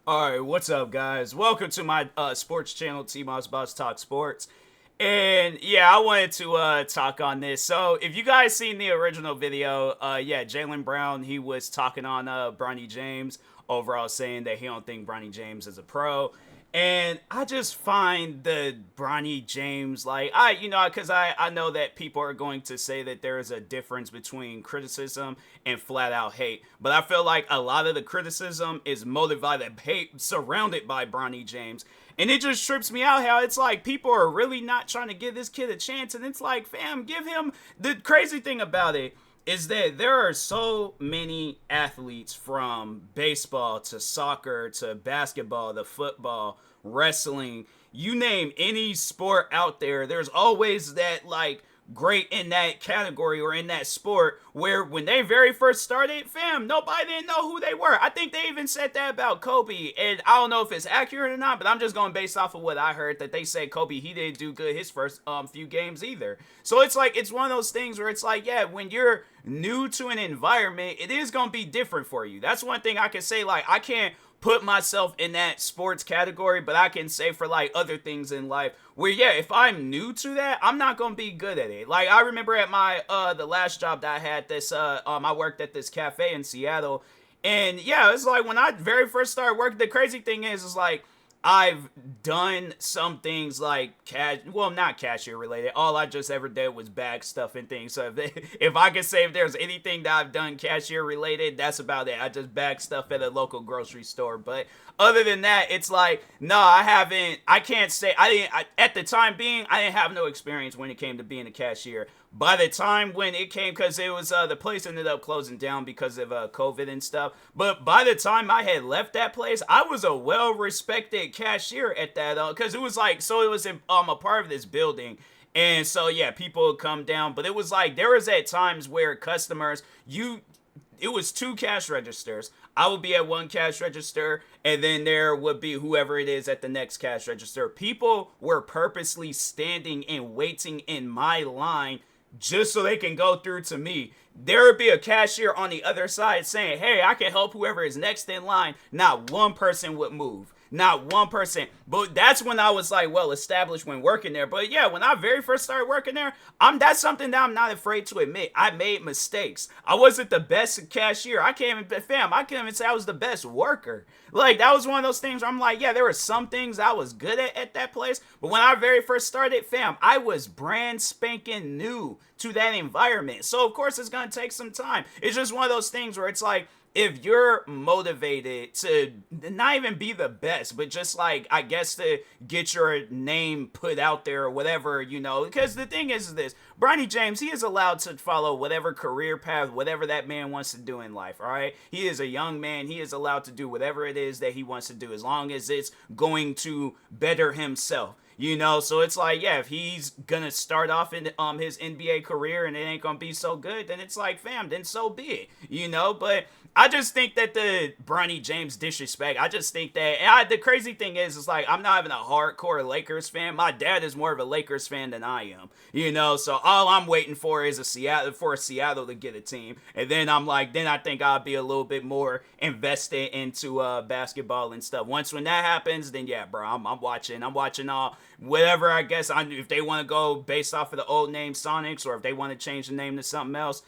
Alright, what's up, guys? Welcome to my sports channel, TMossBoss Talk Sports. And yeah, I wanted to talk on this. So, if you guys seen the original video, yeah, Jaylen Brown, he was talking on Bronny James, overall saying that he don't think Bronny James is a pro. And I just find the Bronny James, like, because I know that people are going to say that there is a difference between criticism and flat out hate. But I feel like a lot of the criticism is motivated hate surrounded by Bronny James. And it just trips me out how it's like people are really not trying to give this kid a chance. And it's like, fam, give him. The crazy thing about it is that there are so many athletes, from baseball to soccer to basketball to football, wrestling, you name any sport out there, there's always that, like, great in that category or in that sport where when they very first started, fam, nobody didn't know who they were. I think they even said that about Kobe, and I don't know if it's accurate or not, but I'm just going based off of what I heard, that they said Kobe, he didn't do good his first few games either. So it's like, it's one of those things where it's like, yeah, when you're new to an environment, it is going to be different for you. That's one thing I can say. Like, I can't put myself in that sports category, but I can say for like other things in life where, yeah, if I'm new to that, I'm not gonna be good at it. Like, I remember at my the last job that I had, this I worked at this cafe in Seattle, and yeah, it's like when I very first started working, the crazy thing is like I've done some things like not cashier related. All I just ever did was bag stuff and things. So if I could say if there's anything that I've done cashier related, that's about it. I just bag stuff at a local grocery store. But other than that, it's like, no, I haven't. I can't say I didn't. At the time being, I didn't have no experience when it came to being a cashier. By the time when it came, because it was the place ended up closing down because of COVID and stuff. But by the time I had left that place, I was a well-respected cashier at that, because it was like, so it was in, a part of this building. And so yeah, people would come down, but it was like there was at times where customers, it was two cash registers. I would be at one cash register, and then there would be whoever it is at the next cash register. People were purposely standing and waiting in my line just so they can go through to me. There would be a cashier on the other side saying, hey, I can help whoever is next in line. Not one person would move. Not one person. But that's when I was like well established when working there. But yeah, when I very first started working there, that's something that I'm not afraid to admit. I made mistakes. I wasn't the best cashier. I can't even say I was the best worker. Like, that was one of those things where I'm like, yeah, there were some things I was good at that place. But when I very first started, fam, I was brand spanking new to that environment. So of course it's gonna take some time. It's just one of those things where it's like, if you're motivated to not even be the best, but just like, I guess, to get your name put out there or whatever, because the thing is this, Bronny James, he is allowed to follow whatever career path, whatever that man wants to do in life, all right? He is a young man. He is allowed to do whatever it is that he wants to do, as long as it's going to better himself. So it's like, yeah, if he's gonna start off in his NBA career and it ain't gonna be so good, then it's like, fam, then so be it, But I just think that the Bronny James disrespect, I just think that, and the crazy thing is like, I'm not even a hardcore Lakers fan. My dad is more of a Lakers fan than I am, So all I'm waiting for is Seattle to get a team, and then then I think I'll be a little bit more invested into basketball and stuff. When that happens, then yeah, bro, I'm watching all whatever. I guess if they want to go based off of the old name Sonics, or if they want to change the name to something else,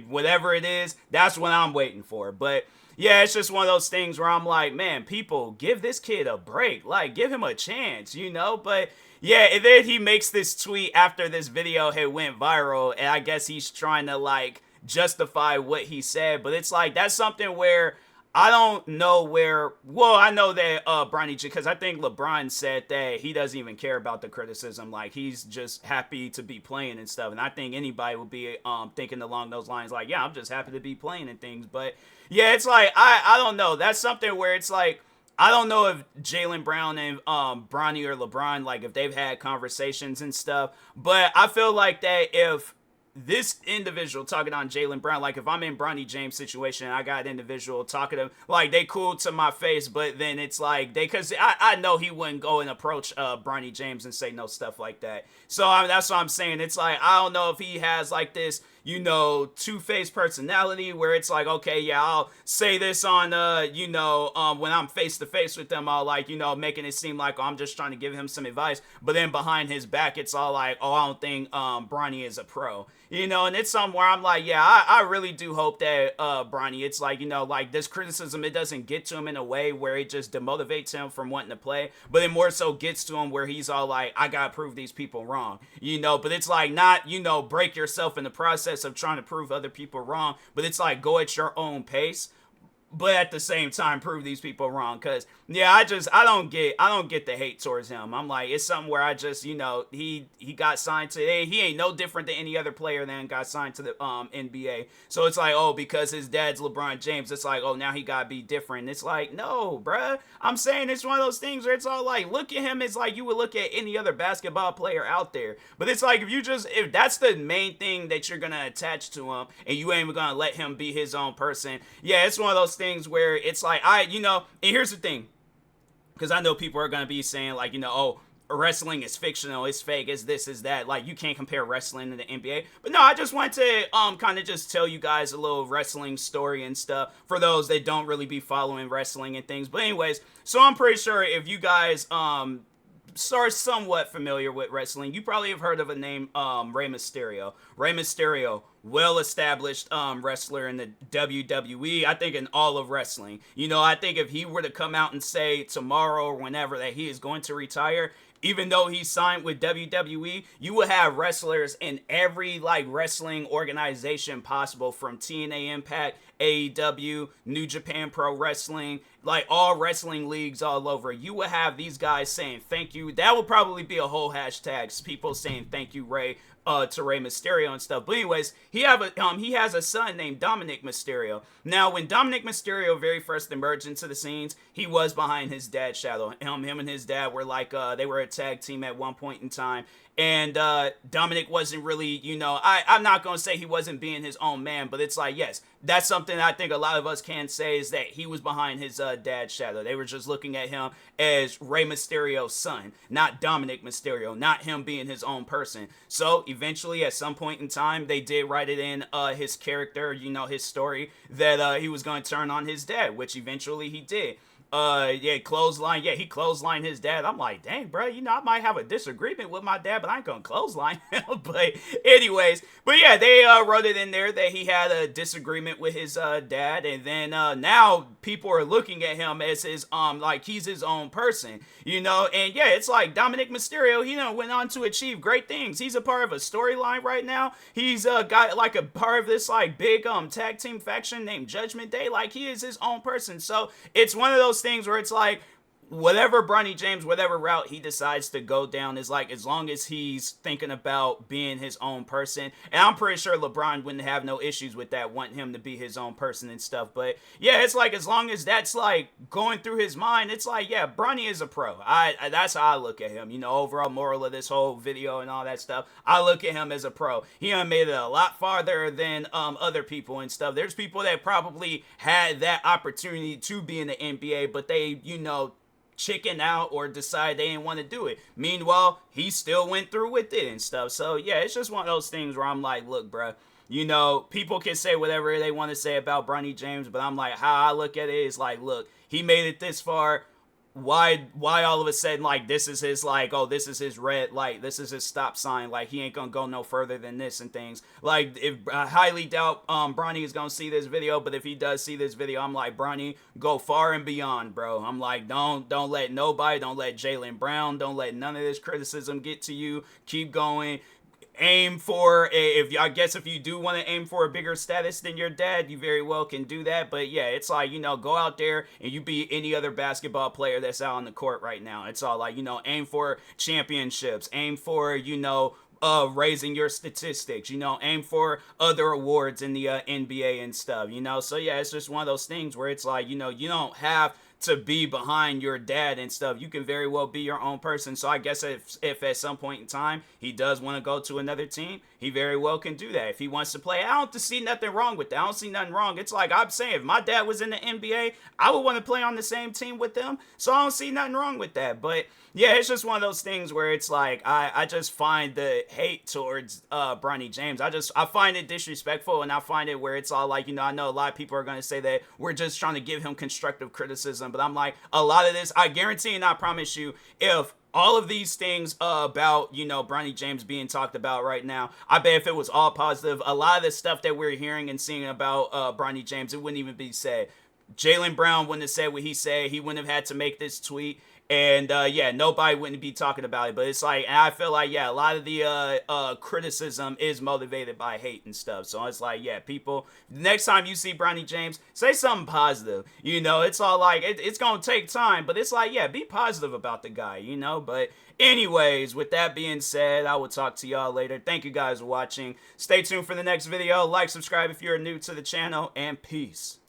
whatever it is, that's what I'm waiting for. But yeah, it's just one of those things where I'm like, man, people, give this kid a break. Like, give him a chance. But yeah, and then he makes this tweet after this video had went viral, and I guess he's trying to like justify what he said. But it's like, that's something where I don't know where. Well, I know that Bronny, because I think LeBron said that he doesn't even care about the criticism. Like, he's just happy to be playing and stuff. And I think anybody would be thinking along those lines, like, yeah, I'm just happy to be playing and things. But yeah, it's like, I don't know. That's something where it's like, I don't know if Jaylen Brown and Bronny or LeBron, like, if they've had conversations and stuff. But I feel like that if this individual talking on Jaylen Brown, like, if I'm in Bronny James' situation and I got an individual talking to, like, they cool to my face, but then it's like, because I know he wouldn't go and approach Bronny James and say no stuff like that. So that's what I'm saying. It's like, I don't know if he has like this, two-faced personality where it's like, okay, yeah, I'll say this on, when I'm face to face with them, I'll like, making it seem like, oh, I'm just trying to give him some advice. But then behind his back, it's all like, oh, I don't think Bronny is a pro. And it's somewhere I'm like, yeah, I really do hope that Bronny, it's like, like this criticism, it doesn't get to him in a way where it just demotivates him from wanting to play, but it more so gets to him where he's all like, I gotta prove these people wrong, but it's like not, break yourself in the process of trying to prove other people wrong, but it's like go at your own pace, but at the same time prove these people wrong. Because yeah, I don't get the hate towards him. I'm like, it's something where I just, he got signed to, he ain't no different than any other player that got signed to the NBA. So it's like, oh, because his dad's LeBron James, it's like, oh, now he gotta be different. And it's like, no, bruh, I'm saying it's one of those things where it's all like, look at him as like you would look at any other basketball player out there. But it's like, if that's the main thing that you're gonna attach to him and you ain't even gonna let him be his own person, yeah, it's one of those things where it's like, and here's the thing, because I know people are going to be saying like, oh, wrestling is fictional, it's fake, it's this, is that, like you can't compare wrestling to the NBA. But no, I just want to kind of just tell you guys a little wrestling story and stuff for those that don't really be following wrestling and things. But anyways, so I'm pretty sure if you guys are somewhat familiar with wrestling, you probably have heard of a name, Rey Mysterio. Rey Mysterio, well-established wrestler in the WWE, I think in all of wrestling. I think if he were to come out and say tomorrow or whenever that he is going to retire, even though he signed with WWE, you would have wrestlers in every like wrestling organization possible, from TNA Impact, AEW, New Japan Pro Wrestling, like all wrestling leagues all over. You would have these guys saying thank you. That would probably be a whole hashtag, people saying thank you, Ray, to Rey Mysterio and stuff. But anyways, he has a son named Dominic Mysterio. Now, when Dominic Mysterio very first emerged into the scenes, he was behind his dad's shadow. Him and his dad were like, they were a tag team at one point in time. And Dominic wasn't really, I'm not going to say he wasn't being his own man, but it's like, yes, that's something I think a lot of us can say, is that he was behind his dad's shadow. They were just looking at him as Rey Mysterio's son, not Dominic Mysterio, not him being his own person. So eventually, at some point in time, they did write it in his character, his story, that he was going to turn on his dad, which eventually he did. He clotheslined his dad. I'm like, dang, bro, I might have a disagreement with my dad, but I ain't gonna clothesline him. But anyways, yeah, they wrote it in there that he had a disagreement with his dad, and then now people are looking at him as his like he's his own person, and yeah, it's like Dominic Mysterio, he went on to achieve great things. He's a part of a storyline right now. He's got like a part of this like big tag team faction named Judgment Day. Like, he is his own person. So it's one of those things where it's like, whatever Bronny James, whatever route he decides to go down, is like, as long as he's thinking about being his own person. And I'm pretty sure LeBron wouldn't have no issues with that, wanting him to be his own person and stuff. But yeah, it's like, as long as that's like going through his mind, it's like, yeah, Bronny is a pro. That's how I look at him. Overall moral of this whole video and all that stuff, I look at him as a pro. He done made it a lot farther than other people and stuff. There's people that probably had that opportunity to be in the NBA, but they, chicken out or decide they didn't want to do it. Meanwhile, he still went through with it and stuff. So yeah, it's just one of those things where I'm like, look, bruh, people can say whatever they want to say about Bronny James, but I'm like, how I look at it is like, look, he made it this far. Why all of a sudden, like, this is his, like, oh, this is his red light, this is his stop sign, like, he ain't gonna go no further than this and things. Like, if I highly doubt Bronny is gonna see this video, but if he does see this video, I'm like, Bronny, go far and beyond, bro. I'm like, don't let nobody, don't let Jaylen Brown, don't let none of this criticism get to you. Keep going. Aim for if you do want to aim for a bigger status than your dad, you very well can do that. But yeah, it's like, go out there and you be any other basketball player that's out on the court right now. It's all like, aim for championships, aim for, raising your statistics, aim for other awards in the NBA and stuff, so yeah, it's just one of those things where it's like, you don't have to be behind your dad and stuff. You can very well be your own person. So I guess if at some point in time he does want to go to another team, he very well can do that. If he wants to play, I don't see nothing wrong with that. I don't see nothing wrong. It's like I'm saying, if my dad was in the NBA, I would want to play on the same team with them. So I don't see nothing wrong with that. But yeah, it's just one of those things where it's like I just find the hate towards Bronny James. I find it disrespectful, and I find it where it's all like, I know a lot of people are going to say that we're just trying to give him constructive criticism, but I'm like, a lot of this, I guarantee and I promise you, if all of these things about, Bronny James being talked about right now, I bet if it was all positive, a lot of the stuff that we're hearing and seeing about Bronny James, it wouldn't even be said. Jaylen Brown wouldn't have said what he said. He wouldn't have had to make this tweet. And yeah, nobody wouldn't be talking about it. But it's like, and I feel like, yeah, a lot of the criticism is motivated by hate and stuff. So it's like, yeah, people, next time you see Bronny James, say something positive. It's all like, it's going to take time. But it's like, yeah, be positive about the guy, But anyways, with that being said, I will talk to y'all later. Thank you guys for watching. Stay tuned for the next video. Like, subscribe if you're new to the channel, and peace.